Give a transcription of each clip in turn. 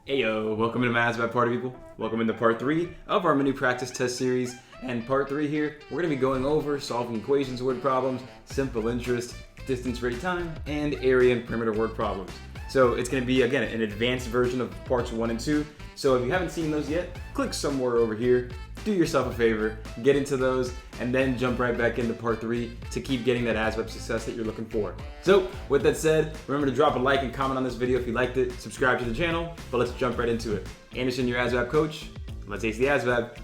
Heyo, welcome to ASVAB Party People. Welcome into part 3 of our mini practice test series. And part 3 here, we're going to be going over solving equations word problems, simple interest, distance ready time, and area and perimeter word problems. So it's going to be, again, an advanced version of parts 1 and 2. So if you haven't seen those yet, click somewhere over here, do yourself a favor, get into those, and then jump right back into part 3 to keep getting that ASVAB success that you're looking for. So with that said, remember to drop a like and comment on this video if you liked it, subscribe to the channel, but let's jump right into it. Anderson, your ASVAB coach. Let's ace the ASVAB.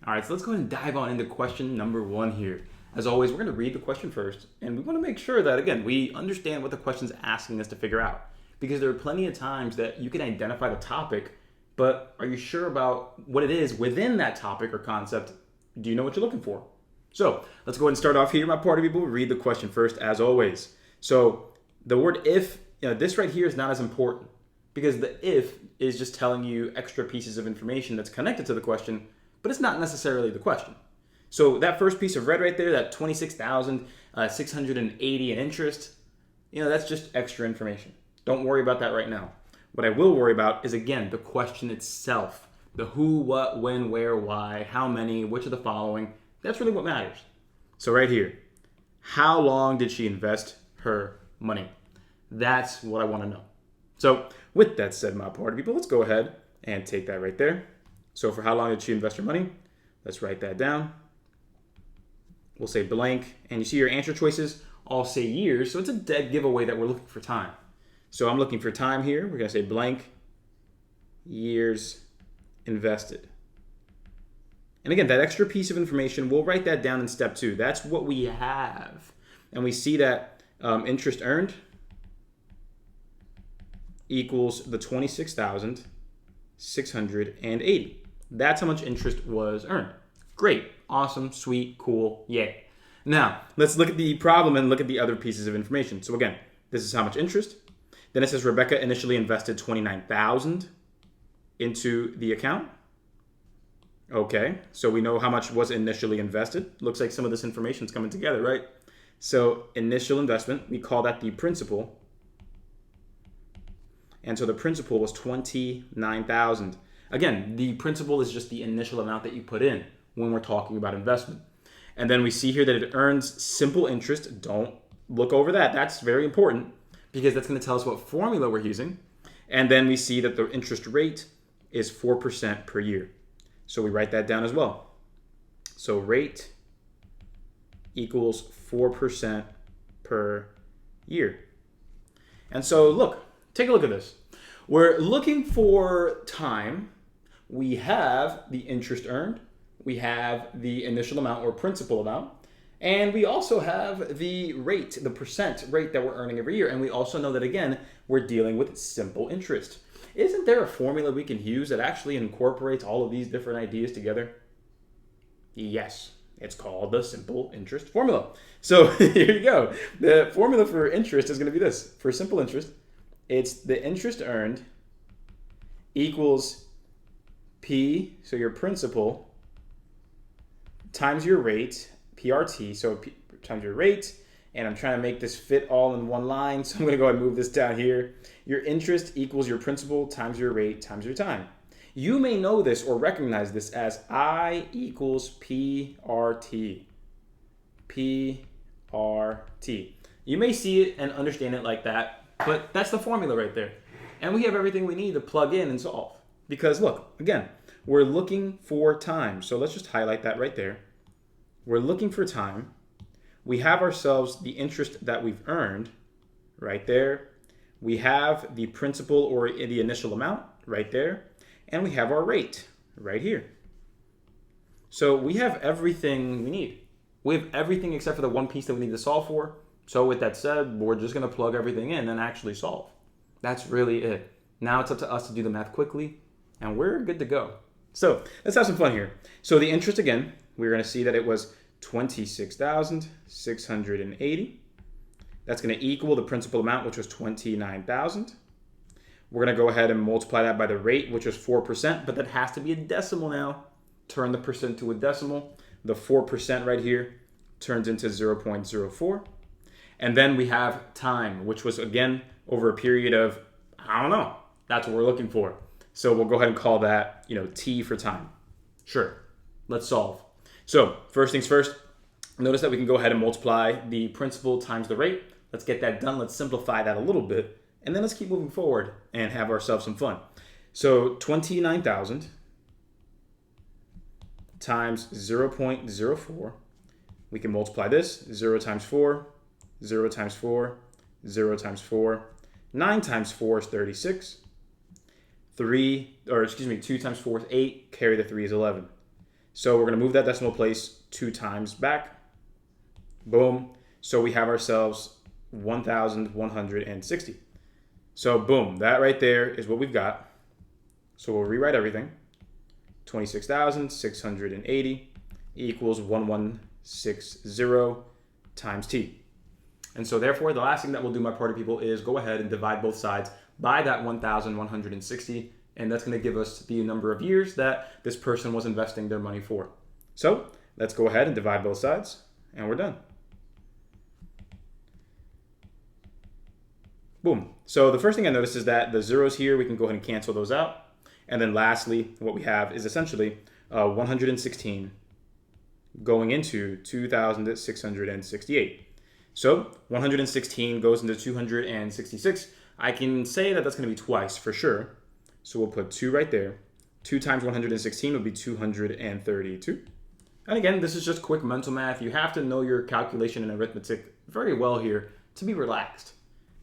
All right, so let's go ahead and dive on into question number 1 here. As always, we're going to read the question first, and we want to make sure that, again, we understand what the question's asking us to figure out. Because there are plenty of times that you can identify the topic, but are you sure about what it is within that topic or concept? Do you know what you're looking for? So let's go ahead and start off here, my party people. Read the question first, as always. So the word if, this right here is not as important because the if is just telling you extra pieces of information that's connected to the question, but it's not necessarily the question. So that first piece of red right there, that 26,680 in interest, that's just extra information. Don't worry about that right now. What I will worry about is, again, the question itself. The who, what, when, where, why, how many, which of the following. That's really what matters. So right here, how long did she invest her money? That's what I want to know. So with that said, my party people, let's go ahead and take that right there. So for how long did she invest her money? Let's write that down. We'll say blank, and you see your answer choices all say years, so it's a dead giveaway that we're looking for time. So I'm looking for time here. We're going to say blank, years invested. And again, that extra piece of information, we'll write that down in step 2. That's what we have. And we see that interest earned equals the 26,680. That's how much interest was earned. Great, awesome, sweet, cool, yay. Now, let's look at the problem and look at the other pieces of information. So again, this is how much interest. Then it says Rebecca initially invested $29,000 into the account. Okay, so we know how much was initially invested. Looks like some of this information is coming together, right? So initial investment, we call that the principal. And so the principal was $29,000. Again, the principal is just the initial amount that you put in when we're talking about investment. And then we see here that it earns simple interest. Don't look over that. That's very important because that's going to tell us what formula we're using. And then we see that the interest rate is 4% per year. So we write that down as well. So rate equals 4% per year. And so look, take a look at this. We're looking for time. We have the interest earned. We have the initial amount or principal amount. And we also have the rate, the percent rate that we're earning every year. And we also know that, again, we're dealing with simple interest. Isn't there a formula we can use that actually incorporates all of these different ideas together? Yes, it's called the simple interest formula. So here you go. The formula for interest is going to be this. For simple interest, it's the interest earned equals P, so your principal, times your rate, PRT, so P, times your rate, and I'm trying to make this fit all in one line, so I'm going to go ahead and move this down here. Your interest equals your principal times your rate times your time. You may know this or recognize this as I equals PRT. PRT. You may see it and understand it like that, but that's the formula right there. And we have everything we need to plug in and solve. Because look, again, we're looking for time. So let's just highlight that right there. We're looking for time. We have ourselves the interest that we've earned right there. We have the principal or the initial amount right there. And we have our rate right here. So we have everything we need. We have everything except for the one piece that we need to solve for. So with that said, we're just going to plug everything in and actually solve. That's really it. Now it's up to us to do the math quickly, and we're good to go. So let's have some fun here. So the interest, again, we're going to see that it was 26,680. That's going to equal the principal amount, which was 29,000. We're going to go ahead and multiply that by the rate, which was 4%, but that has to be a decimal now. turn the percent to a decimal. The 4% right here turns into 0.04. And then we have time, which was, again, over a period of, I don't know. That's what we're looking for. So we'll go ahead and call that, T for time. Sure. Let's solve. So first things first, notice that we can go ahead and multiply the principal times the rate. Let's get that done. Let's simplify that a little bit. And then let's keep moving forward and have ourselves some fun. So 29,000 times 0.04. We can multiply this. 0 times 4, 0 times 4, 0 times 4. 9 times 4 is 36. 2 times 4 is 8. Carry the 3 is 11. So we're going to move that decimal place 2 times back. Boom. So we have ourselves 1,160. So boom, that right there is what we've got. So we'll rewrite everything. 26,680 equals 1160 times t. And so therefore, the last thing that we'll do, my party people, is go ahead and divide both sides by that 1,160. And that's going to give us the number of years that this person was investing their money for. So let's go ahead and divide both sides, and we're done. Boom. So the first thing I noticed is that the zeros here, we can go ahead and cancel those out. And then lastly, what we have is essentially 116 going into 2,668. So 116 goes into 266. I can say that that's going to be twice for sure. So we'll put 2 right there. 2 times 116 would be 232. And again, this is just quick mental math. You have to know your calculation and arithmetic very well here to be relaxed.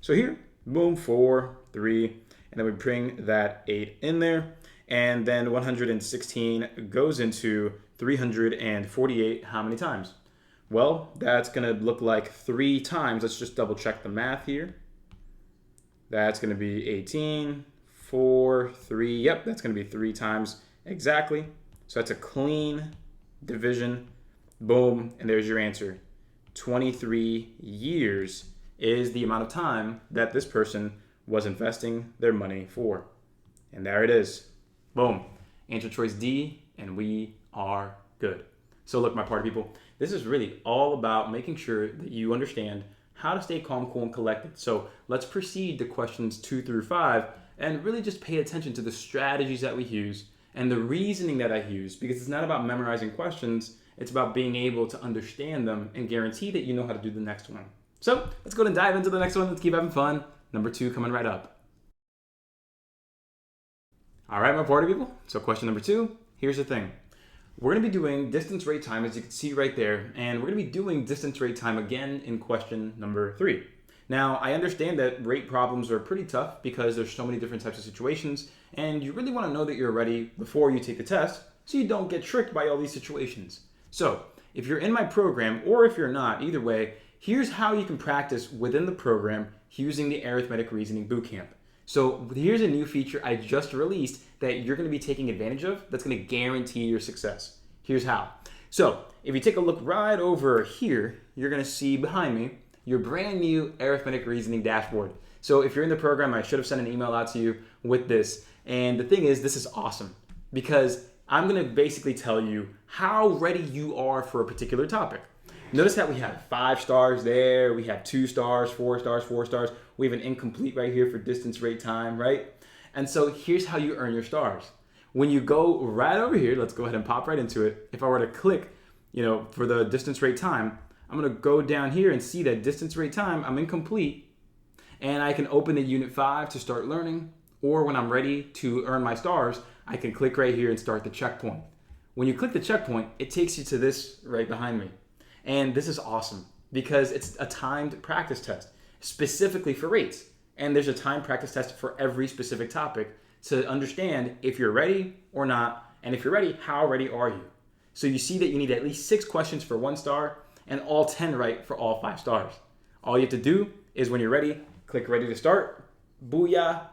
So here, boom, 4, 3, and then we bring that 8 in there. And then 116 goes into 348 how many times? Well, that's going to look like 3 times. Let's just double check the math here. That's going to be 18, 4, 3. Yep, that's going to be 3 times exactly. So that's a clean division. Boom, and there's your answer. 23 years is the amount of time that this person was investing their money for. And there it is. Boom. Answer choice D, and we are good. So look, my party people, this is really all about making sure that you understand how to stay calm, cool, and collected. So let's proceed to questions 2 through 5 and really just pay attention to the strategies that we use and the reasoning that I use, because it's not about memorizing questions. It's about being able to understand them and guarantee that you know how to do the next one. So let's go and dive into the next one. Let's keep having fun. Number 2 coming right up. All right, my party people. So question number 2, here's the thing. We're going to be doing distance rate time, as you can see right there, and we're going to be doing distance rate time again in question number 3. Now, I understand that rate problems are pretty tough because there's so many different types of situations, and you really want to know that you're ready before you take the test so you don't get tricked by all these situations. So, if you're in my program, or if you're not, either way, here's how you can practice within the program using the Arithmetic Reasoning Bootcamp. So here's a new feature I just released that you're going to be taking advantage of that's going to guarantee your success. Here's how. So if you take a look right over here, you're going to see behind me your brand new Arithmetic Reasoning dashboard. So if you're in the program, I should have sent an email out to you with this. And the thing is, this is awesome because I'm going to basically tell you how ready you are for a particular topic. Notice that we have 5 stars there, we have 2 stars, 4 stars, 4 stars. We have an incomplete right here for distance rate time, right? And so here's how you earn your stars. When you go right over here, let's go ahead and pop right into it. If I were to click, for the distance rate time, I'm gonna go down here and see that distance rate time, I'm incomplete. And I can open the unit 5 to start learning, or when I'm ready to earn my stars, I can click right here and start the checkpoint. When you click the checkpoint, it takes you to this right behind me. And this is awesome because it's a timed practice test specifically for rates. And there's a timed practice test for every specific topic to understand if you're ready or not. And if you're ready, how ready are you? So you see that you need at least 6 questions for 1 star and all 10 right for all 5 stars. All you have to do is when you're ready, click ready to start, booyah,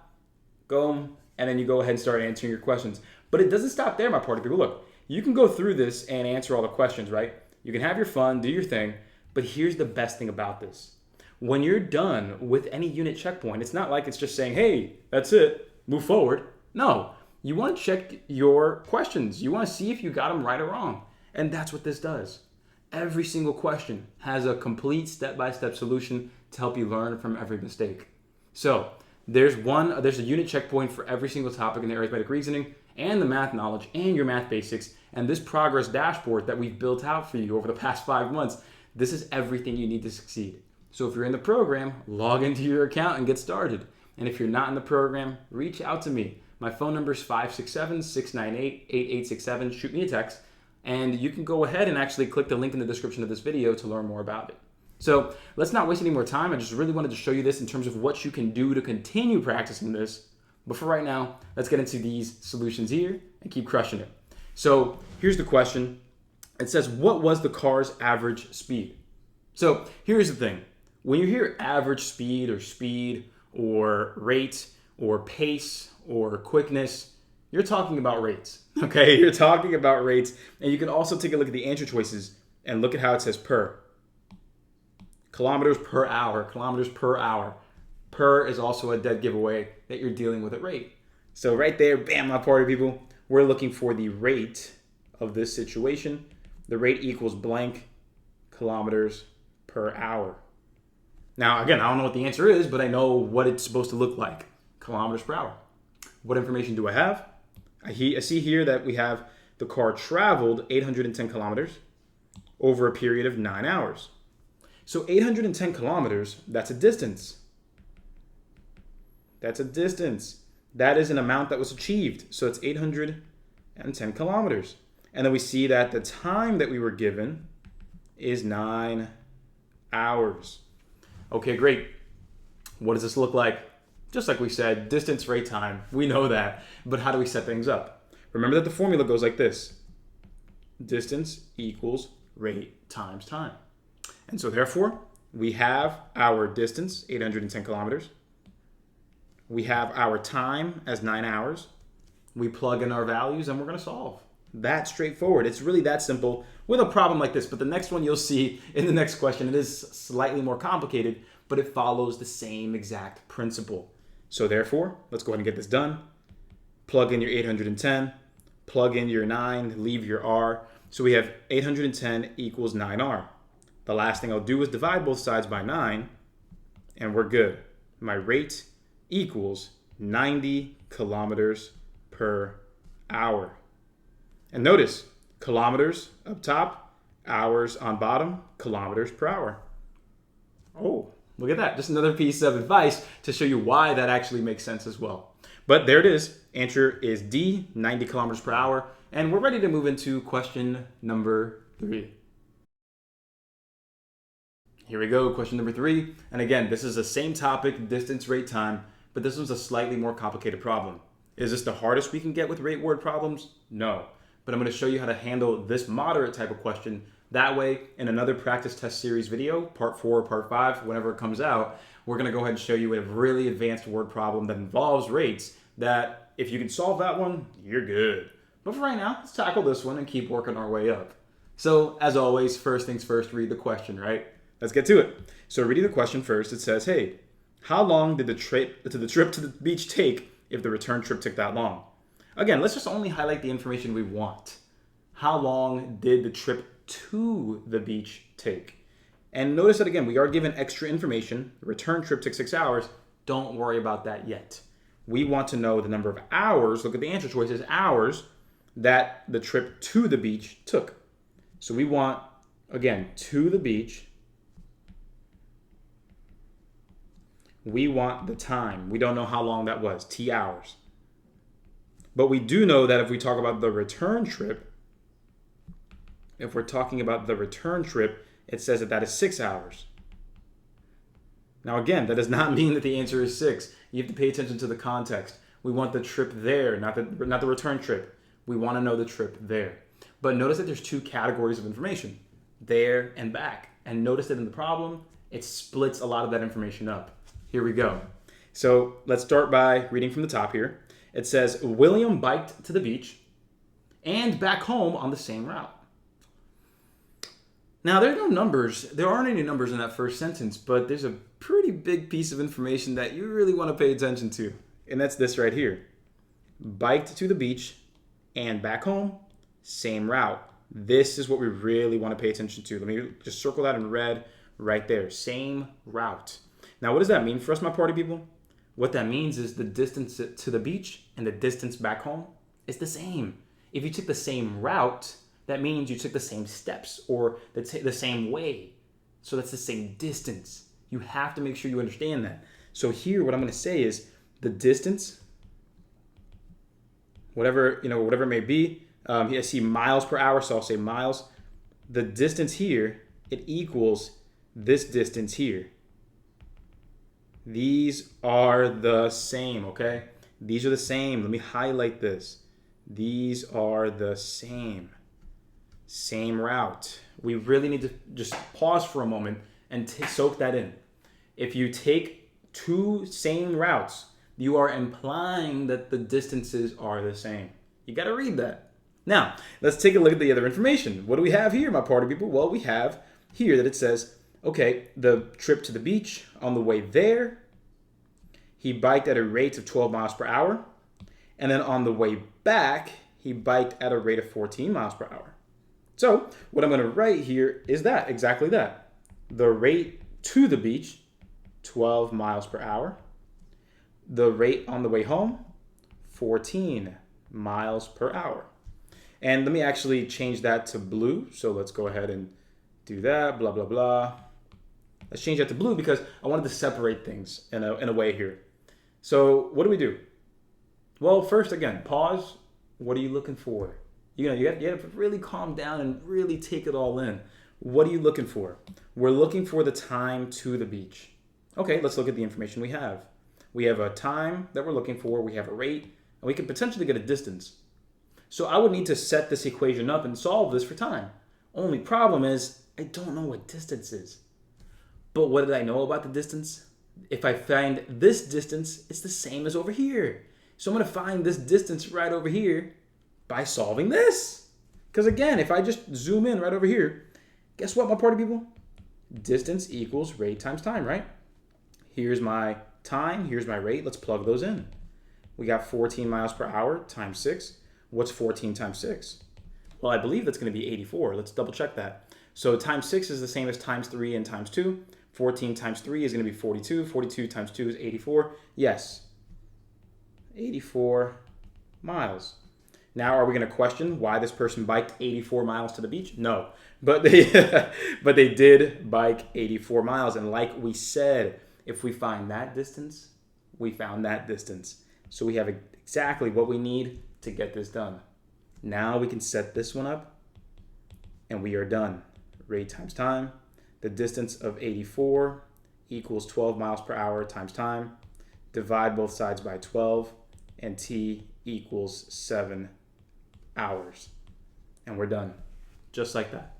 go, and then you go ahead and start answering your questions. But it doesn't stop there, my party people. Look, you can go through this and answer all the questions, right? You can have your fun, do your thing, but here's the best thing about this. When you're done with any unit checkpoint, it's not like it's just saying, hey, that's it, move forward. No, You want to check your questions. You want to see if you got them right or wrong. And that's what this does. Every single question has a complete step-by-step solution to help you learn from every mistake. So there's a unit checkpoint for every single topic in the arithmetic reasoning and the math knowledge and your math basics. And this progress dashboard that we've built out for you over the past 5 months, this is everything you need to succeed. So if you're in the program, log into your account and get started. And if you're not in the program, reach out to me. My phone number is 567-698-8867. Shoot me a text. And you can go ahead and actually click the link in the description of this video to learn more about it. So let's not waste any more time. I just really wanted to show you this in terms of what you can do to continue practicing this. But for right now, let's get into these solutions here and keep crushing it. So here's the question. It says, what was the car's average speed? So here's the thing. When you hear average speed or rate or pace or quickness, you're talking about rates, okay? You're talking about rates. And you can also take a look at the answer choices and look at how it says per. Kilometers per hour, kilometers per hour. Per is also a dead giveaway that you're dealing with a rate. So right there, bam, my party people, we're looking for the rate of this situation. The rate equals blank kilometers per hour. Now, again, I don't know what the answer is, but I know what it's supposed to look like. Kilometers per hour. What information do I have? I see here that we have the car traveled 810 kilometers over a period of 9 hours. So 810 kilometers, that's a distance. That's a distance. That is an amount that was achieved. So it's 810 kilometers. And then we see that the time that we were given is 9 hours. Okay, great. What does this look like? Just like we said, distance, rate, time. We know that. But how do we set things up? Remember that the formula goes like this. Distance equals rate times time. And so therefore, we have our distance, 810 kilometers. We have our time as 9 hours. We plug in our values and we're going to solve. That's straightforward. It's really that simple with a problem like this. But the next one you'll see in the next question, it is slightly more complicated, but it follows the same exact principle. So therefore, let's go ahead and get this done. Plug in your 810, plug in your 9, leave your R. So we have 810 equals 9R. The last thing I'll do is divide both sides by 9, and we're good. My rate equals 90 kilometers per hour. And notice, kilometers up top, hours on bottom, kilometers per hour. Oh, look at that. Just another piece of advice to show you why that actually makes sense as well. But there it is. Answer is D, 90 kilometers per hour. And we're ready to move into question number 3. Here we go, question number 3. And again, this is the same topic, distance, rate, time, but this one's a slightly more complicated problem. Is this the hardest we can get with rate word problems? No. But I'm going to show you how to handle this moderate type of question. That way, in another practice test series video, part 4 or part 5, whenever it comes out, we're going to go ahead and show you a really advanced word problem that involves rates that if you can solve that one, you're good. But for right now, let's tackle this one and keep working our way up. So as always, first things first, read the question, right? Let's get to it. So reading the question first, it says, hey, how long did the trip to the beach take if the return trip took that long? Again, let's just only highlight the information we want. How long did the trip to the beach take? And notice that again, we are given extra information. The return trip took 6 hours. Don't worry about that yet. We want to know the number of hours, look at the answer choices, hours that the trip to the beach took. So we want, again, to the beach. We want the time. We don't know how long that was, T hours. But we do know that if we talk about the return trip, if we're talking about the return trip, it says that that is 6 hours. Now again, that does not mean that the answer is 6. You have to pay attention to the context. We want the trip there, not the return trip. We want to know the trip there. But notice that there's 2 categories of information, there and back. And notice that in the problem, it splits a lot of that information up. Here we go. So let's start by reading from the top here. It says, William biked to the beach and back home on the same route. Now, there aren't any numbers in that first sentence, but there's a pretty big piece of information that you really want to pay attention to. And that's this right here. biked to the beach and back home, same route. This is what we really want to pay attention to. Let me just circle that in red right there. Same route. Now, what does that mean for us, my party people? What that means is the distance to the beach and the distance back home is the same. If you took the same route, that means you took the same steps or the same way. So that's the same distance. You have to make sure you understand that. So here, what I'm going to say is the distance, whatever it may be. I see miles per hour, so I'll say miles. The distance here, it equals this distance here. These are the same, okay? These are the same. Let me highlight this. These are the same. Same route. We really need to just pause for a moment and soak that in. If you take two same routes, you are implying that the distances are the same. You got to read that. Now, let's take a look at the other information. What do we have here, my party people? Well, we have here that it says, okay, the trip to the beach, on the way there, he biked at a rate of 12 miles per hour. And then on the way back, he biked at a rate of 14 miles per hour. So what I'm going to write here is that, exactly that. The rate to the beach, 12 miles per hour. The rate on the way home, 14 miles per hour. And let me actually change that to blue. So let's go ahead and do that, blah, blah, blah. Let's change that to blue because I wanted to separate things in a way here. So what do? Well, first, again, pause. What are you looking for? You have to really calm down and really take it all in. What are you looking for? We're looking for the time to the beach. Okay, let's look at the information we have. We have a time that we're looking for. We have a rate, and we could potentially get a distance. So I would need to set this equation up and solve this for time. Only problem is I don't know what distance is. But what did I know about the distance? If I find this distance, it's the same as over here. So I'm going to find this distance right over here by solving this. Because again, if I just zoom in right over here, guess what, my party people? Distance equals rate times time, right? Here's my time, here's my rate. Let's plug those in. We got 14 miles per hour times 6. What's 14 times 6? Well, I believe that's going to be 84. Let's double check that. So times 6 is the same as times 3 and times 2. 14 times 3 is going to be 42. 42 times 2 is 84. Yes, 84 miles. Now, are we going to question why this person biked 84 miles to the beach? No, but they did bike 84 miles. And like we said, if we find that distance, we found that distance. So we have exactly what we need to get this done. Now we can set this one up and we are done. Rate times time. The distance of 84 equals 12 miles per hour times time. Divide both sides by 12 and t equals 7 hours. And we're done. Just like that.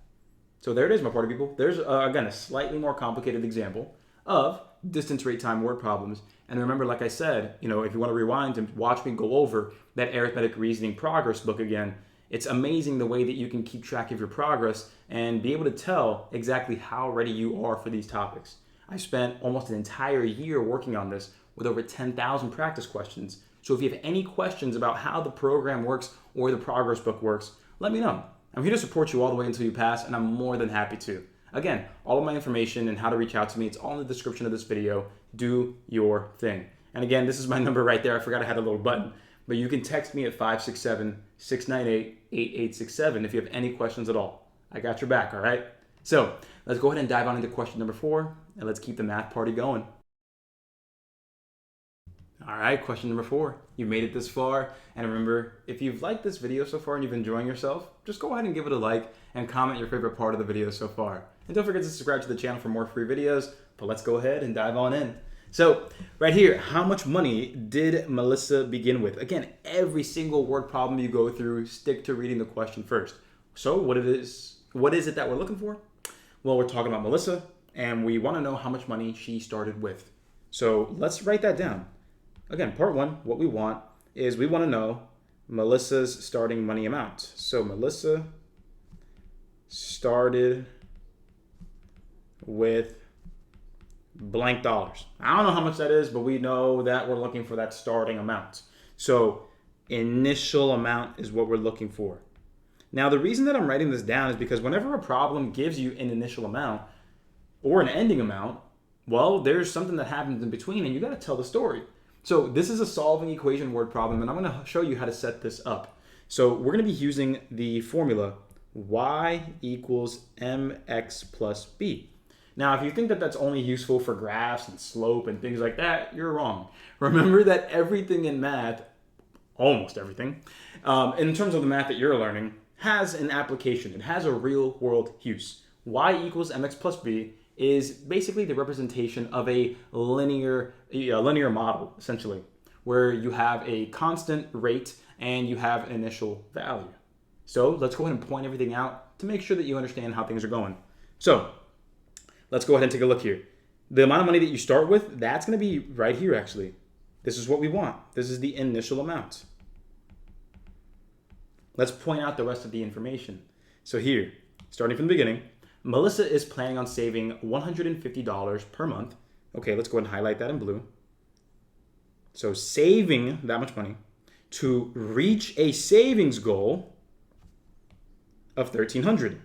So there it is, my party people. There's, again, a slightly more complicated example of distance, rate, time, word problems. And remember, like I said, if you want to rewind and watch me go over that arithmetic reasoning progress book again, it's amazing the way that you can keep track of your progress and be able to tell exactly how ready you are for these topics. I spent almost an entire year working on this with over 10,000 practice questions. So if you have any questions about how the program works or the progress book works, let me know. I'm here to support you all the way until you pass, and I'm more than happy to. Again, all of my information and how to reach out to me, it's all in the description of this video. Do your thing. And again, this is my number right there. I forgot I had a little button. But you can text me at 567-698-8867 if you have any questions at all. I got your back, all right? So let's go ahead and dive on into question number 4, and let's keep the math party going. All right, question number 4. You made it this far. And remember, if you've liked this video so far and you've been enjoying yourself, just go ahead and give it a like and comment your favorite part of the video so far. And don't forget to subscribe to the channel for more free videos. But let's go ahead and dive on in. So right here, how much money did Melissa begin with? Again, every single word problem you go through, stick to reading the question first. So what is it that we're looking for? Well, we're talking about Melissa, and we want to know how much money she started with. So let's write that down. Again, part 1, what we want is we want to know Melissa's starting money amount. So Melissa started with blank dollars. I don't know how much that is, but we know that we're looking for that starting amount. So Initial amount is what we're looking for. Now, the reason that I'm writing this down is because whenever a problem gives you an initial amount or an ending amount, well, there's something that happens in between and you got to tell the story. So this is a solving equation word problem, and I'm going to show you how to set this up. So we're going to be using the formula y equals mx plus b. Now, if you think that that's only useful for graphs and slope and things like that, you're wrong. Remember that everything in math, almost everything, in terms of the math that you're learning, has an application. It has a real world use. Y equals mx plus b is basically the representation of a linear model, essentially, where you have a constant rate and you have an initial value. So let's go ahead and point everything out to make sure that you understand how things are going. So let's go ahead and take a look here. The amount of money that you start with, that's going to be right here, actually. This is what we want. This is the initial amount. Let's point out the rest of the information. So here, starting from the beginning, Melissa is planning on saving $150 per month. Okay, let's go ahead and highlight that in blue. So saving that much money to reach a savings goal of $1,300.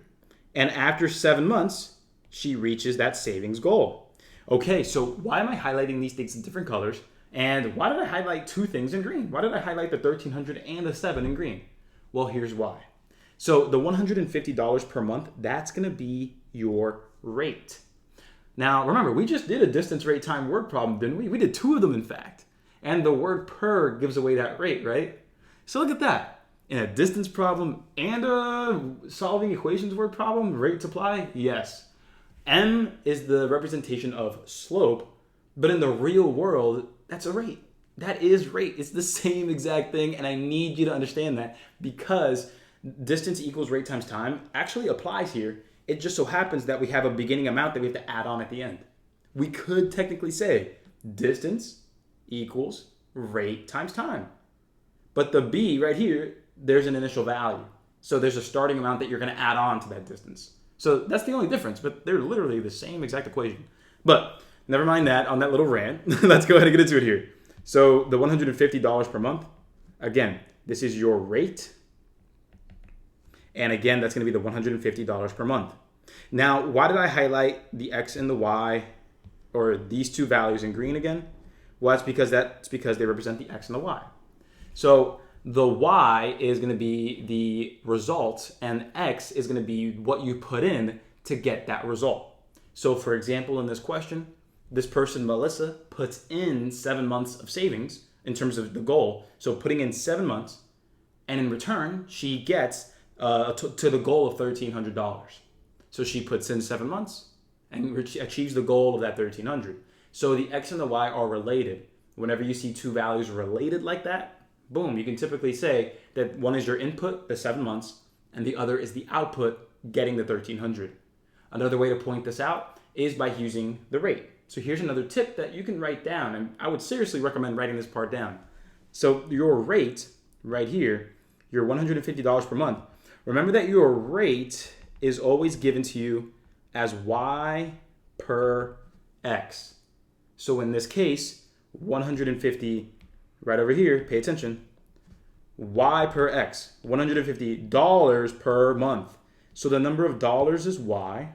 And after 7 months, she reaches that savings goal. Okay, so why am I highlighting these things in different colors? And why did I highlight two things in green? Why did I highlight the $1,300 and the 7 in green? Well, here's why. So the $150 per month, that's going to be your rate. Now, remember, we just did a distance, rate, time, word problem, didn't we? We did 2 of them, in fact. And the word per gives away that rate, right? So look at that. In a distance problem and a solving equations word problem, rate apply, yes. M is the representation of slope, but in the real world, that's a rate. That is rate. It's the same exact thing, and I need you to understand that because distance equals rate times time actually applies here. It just so happens that we have a beginning amount that we have to add on at the end. We could technically say distance equals rate times time. But the B right here, there's an initial value. So there's a starting amount that you're going to add on to that distance. So that's the only difference, but they're literally the same exact equation. But never mind that on that little rant. Let's go ahead and get into it here. So the $150 per month, again, this is your rate. And again, that's going to be the $150 per month. Now, why did I highlight the X and the Y, or these two values in green again? Well, that's because they represent the X and the Y. So the Y is going to be the result, and X is going to be what you put in to get that result. So for example, in this question, this person, Melissa, puts in 7 months of savings in terms of the goal. So putting in 7 months, and in return, she gets to the goal of $1,300. So she puts in 7 months and achieves the goal of that $1,300. So the X and the Y are related. Whenever you see two values related like that, boom, you can typically say that one is your input, the 7 months, and the other is the output, getting the $1,300. Another way to point this out is by using the rate. So here's another tip that you can write down, and I would seriously recommend writing this part down. So your rate right here, your $150 per month, remember that your rate is always given to you as Y per X. So in this case, 150 right over here, pay attention, Y per X, $150 per month. So the number of dollars is Y,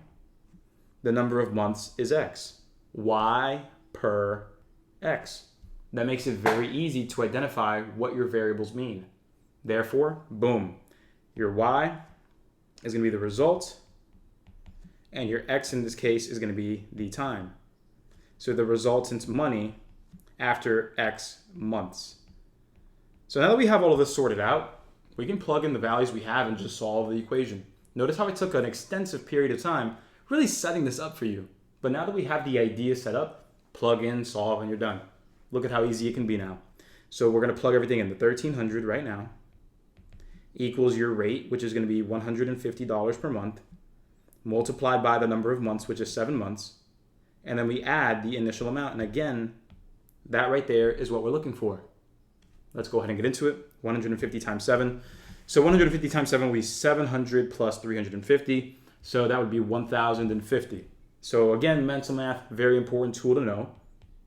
the number of months is X. Y per X. That makes it very easy to identify what your variables mean. Therefore, boom, your Y is going to be the result, and your X in this case is going to be the time. So the resultant money after X months. So now that we have all of this sorted out, we can plug in the values we have and just solve the equation. Notice how I took an extensive period of time really setting this up for you. But now that we have the idea set up, plug in, solve, and you're done. Look at how easy it can be now. So we're going to plug everything in. The $1,300 right now equals your rate, which is going to be $150 per month, multiplied by the number of months, which is 7 months. And then we add the initial amount. And again, that right there is what we're looking for. Let's go ahead and get into it. 150 times 7. So 150 times 7 will be 700 plus 350. So that would be 1,050. So again, mental math, very important tool to know.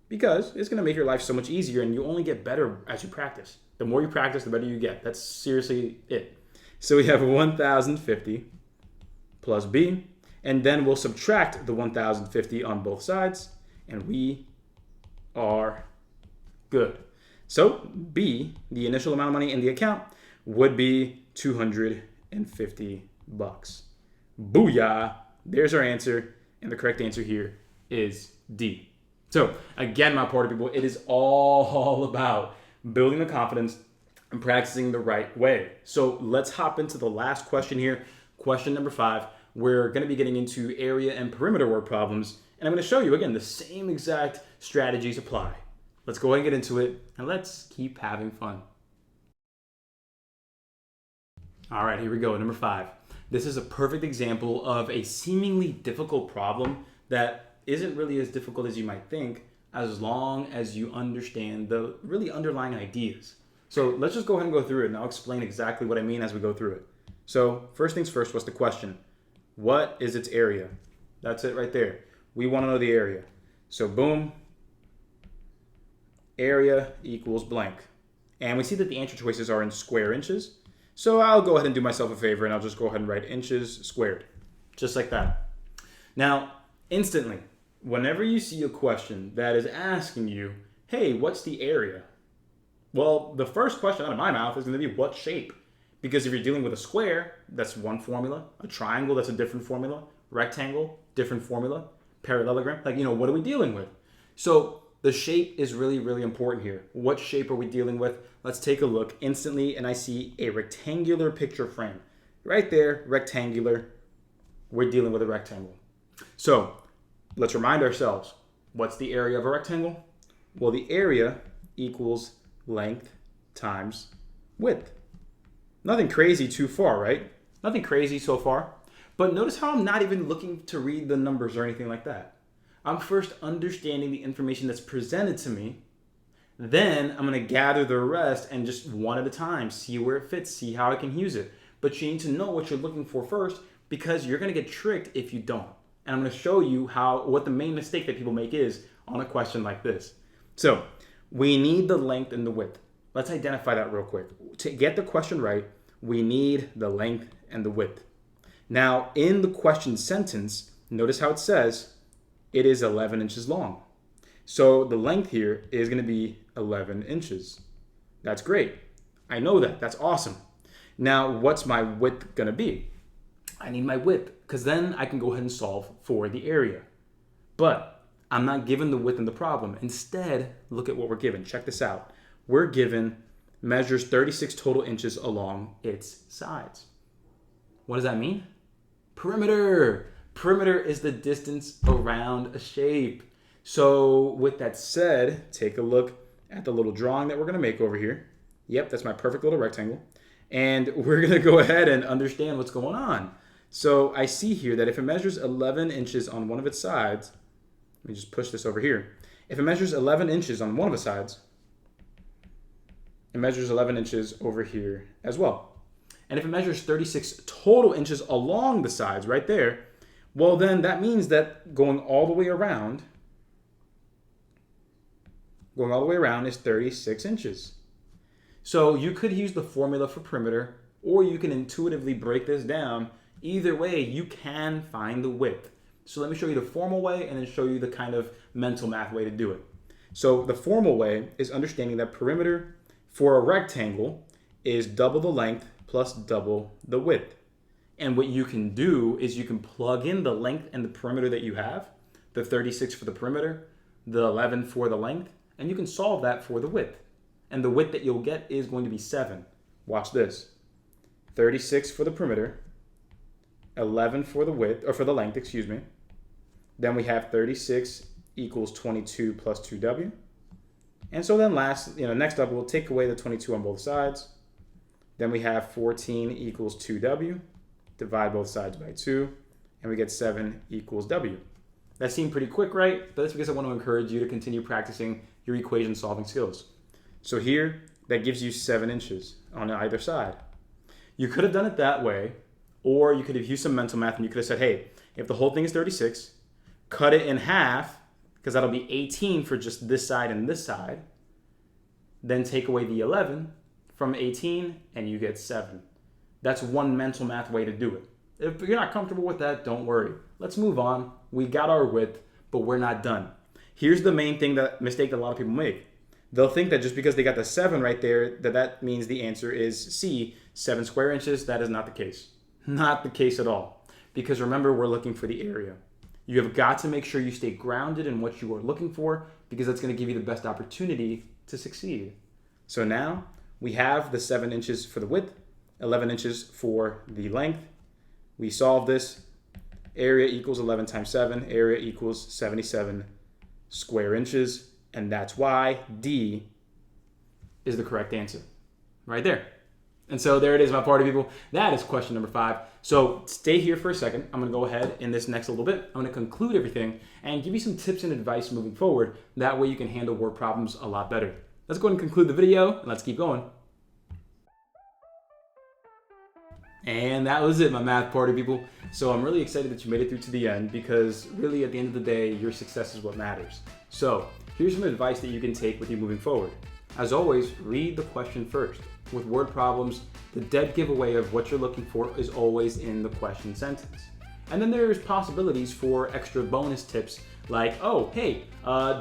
because it's going to make your life so much easier, and you only get better as you practice. The more you practice, the better you get. That's seriously it. So we have 1,050 plus b, and then we'll subtract the 1,050 on both sides, and we are good. So b, the initial amount of money in the account, would be $250. Booyah! There's our answer, and the correct answer here is D. So again, my party people, it is all about building the confidence and practicing the right way. So let's hop into the last question here. Question number 5. We're going to be getting into area and perimeter word problems, and I'm going to show you again the same exact strategies apply. Let's go ahead and get into it, and let's keep having fun. All right, here we go. Number 5. This is a perfect example of a seemingly difficult problem that isn't really as difficult as you might think, as long as you understand the really underlying ideas. So let's just go ahead and go through it, and I'll explain exactly what I mean as we go through it. So first things first, what's the question? What is its area? That's it right there. We want to know the area. So boom, area equals blank. And we see that the answer choices are in square inches. So I'll go ahead and do myself a favor, and I'll just go ahead and write inches squared, just like that. Now, instantly, whenever you see a question that is asking you, hey, what's the area? Well, the first question out of my mouth is going to be what shape? Because if you're dealing with a square, that's one formula. A triangle, that's a different formula. Rectangle, different formula. Parallelogram, what are we dealing with? So the shape is really, really important here. What shape are we dealing with? Let's take a look instantly, and I see a rectangular picture frame. Right there, rectangular. We're dealing with a rectangle. So let's remind ourselves, what's the area of a rectangle? Well, the area equals length times width. Nothing crazy too far, right? Nothing crazy so far. But notice how I'm not even looking to read the numbers or anything like that. I'm first understanding the information that's presented to me. Then I'm going to gather the rest and just one at a time, see where it fits, see how I can use it. But you need to know what you're looking for first, because you're going to get tricked if you don't. And I'm going to show you what the main mistake that people make is on a question like this. So we need the length and the width. Let's identify that real quick. To get the question right, we need the length and the width. Now, in the question sentence, notice how it says it is 11 inches long. So the length here is going to be 11 inches. That's great. I know that. That's awesome. Now, what's my width going to be? I need my width, because then I can go ahead and solve for the area. But I'm not given the width in the problem. Instead, look at what we're given. Check this out. We're given measures 36 total inches along its sides. What does that mean? Perimeter. Perimeter is the distance around a shape. So with that said, take a look at the little drawing that we're going to make over here. Yep, that's my perfect little rectangle. And we're going to go ahead and understand what's going on. So I see here that if it measures 11 inches on one of its sides, let me just push this over here. If it measures 11 inches on one of the sides, it measures 11 inches over here as well. And if it measures 36 total inches along the sides right there, well then that means that going all the way around is 36 inches. So you could use the formula for perimeter, or you can intuitively break this down. Either way, you can find the width. So let me show you the formal way and then show you the kind of mental math way to do it. So the formal way is understanding that perimeter for a rectangle is double the length plus double the width. And what you can do is you can plug in the length and the perimeter that you have, the 36 for the perimeter, the 11 for the length, and you can solve that for the width. And the width that you'll get is going to be 7. Watch this. 36 for the perimeter, 11 for the width, or for the length, excuse me. Then we have 36 equals 22 plus 2w. And so then next up, we'll take away the 22 on both sides. Then we have 14 equals 2w. Divide both sides by 2. And we get 7 equals w. That seemed pretty quick, right? But that's because I want to encourage you to continue practicing your equation solving skills. So here, that gives you 7 inches on either side. You could have done it that way, or you could have used some mental math and you could have said, hey, if the whole thing is 36, cut it in half because that'll be 18 for just this side and this side. Then take away the 11 from 18 and you get 7. That's one mental math way to do it. If you're not comfortable with that, don't worry. Let's move on. We got our width, but we're not done. Here's the main mistake that a lot of people make. They'll think that just because they got the 7 right there, that means the answer is C, 7 square inches. That is not the case. Not the case at all. Because remember, we're looking for the area. You have got to make sure you stay grounded in what you are looking for, because that's going to give you the best opportunity to succeed. So now we have the 7 inches for the width, 11 inches for the length. We solve this. Area equals 11 times 7. Area equals 77 square inches. And that's why D is the correct answer. Right there. And so there it is, my party people. That is question number 5. So stay here for a second. I'm going to go ahead in this next little bit. I'm going to conclude everything and give you some tips and advice moving forward. That way you can handle word problems a lot better. Let's go ahead and conclude the video and let's keep going. And that was it, my math party people. So I'm really excited that you made it through to the end, because really at the end of the day, your success is what matters. So here's some advice that you can take with you moving forward. As always, read the question first. With word problems, the dead giveaway of what you're looking for is always in the question sentence. And then there's possibilities for extra bonus tips like, oh, hey,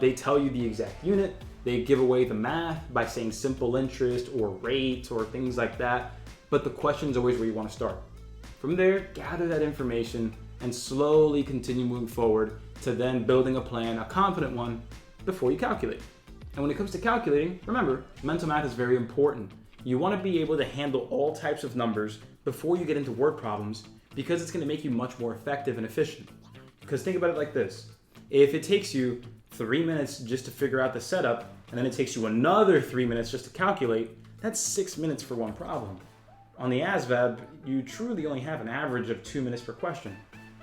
they tell you the exact unit, they give away the math by saying simple interest or rate or things like that. But the question is always where you want to start. From there, gather that information and slowly continue moving forward to then building a plan, a confident one, before you calculate. And when it comes to calculating, remember, mental math is very important. You want to be able to handle all types of numbers before you get into word problems, because it's going to make you much more effective and efficient. Because think about it like this. If it takes you 3 minutes just to figure out the setup, and then it takes you another 3 minutes just to calculate, that's 6 minutes for one problem. On the ASVAB, you truly only have an average of 2 minutes per question.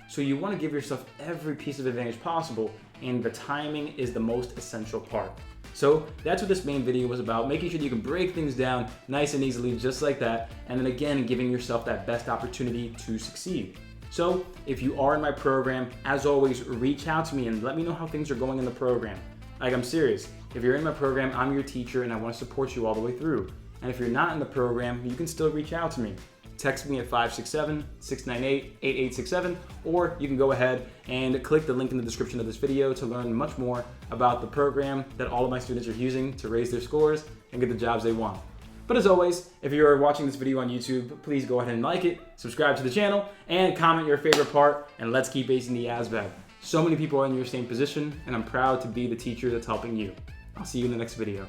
So you want to give yourself every piece of advantage possible, and the timing is the most essential part. So that's what this main video was about, making sure that you can break things down nice and easily, just like that, and then again, giving yourself that best opportunity to succeed. So if you are in my program, as always, reach out to me and let me know how things are going in the program. Like, I'm serious. If you're in my program, I'm your teacher and I want to support you all the way through. And if you're not in the program, you can still reach out to me. Text me at 567-698-8867, or you can go ahead and click the link in the description of this video to learn much more about the program that all of my students are using to raise their scores and get the jobs they want. But as always, if you're watching this video on YouTube, please go ahead and like it, subscribe to the channel, and comment your favorite part, and let's keep acing the ASVAB. So many people are in your same position, and I'm proud to be the teacher that's helping you. I'll see you in the next video.